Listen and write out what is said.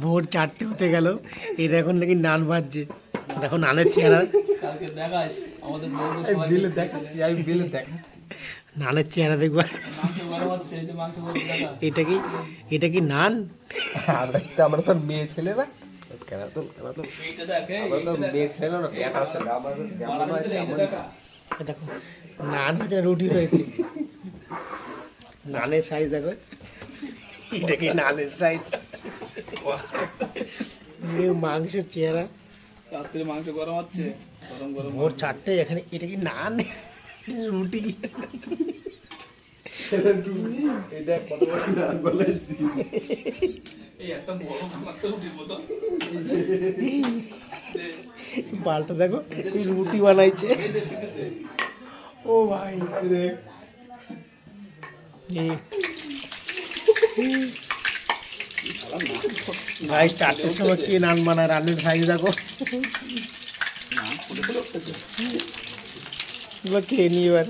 ভোর 4টে হতে গেল, এই এখন নাকি নান ভাজছে। দেখো নানের চেহারা, নানের চেহারা দেখবা। এটা কি নান? আমরা তো মেয়ে ছেলে না, মেয়ে ছেলে না, দেখো নান হচ্ছে, রুটি হয়েছে। নানের সাইজ দেখো, এটা কি নানের সাইজ? মাংসের চেহারা, রাত্রে মাংস গরম হচ্ছে, গরম গরম ভোর 4টে এখানে। এটা কি নান, রুটি? এই একটা বড় মাত্র রুটির মতো। বালটা দেখো, রুটি বানাইছে। ও ভাই ভাই 4টের সময় কে নান বানায়? রান্নার সাইজ দেখো, খেয়ে নিয়ে এবার।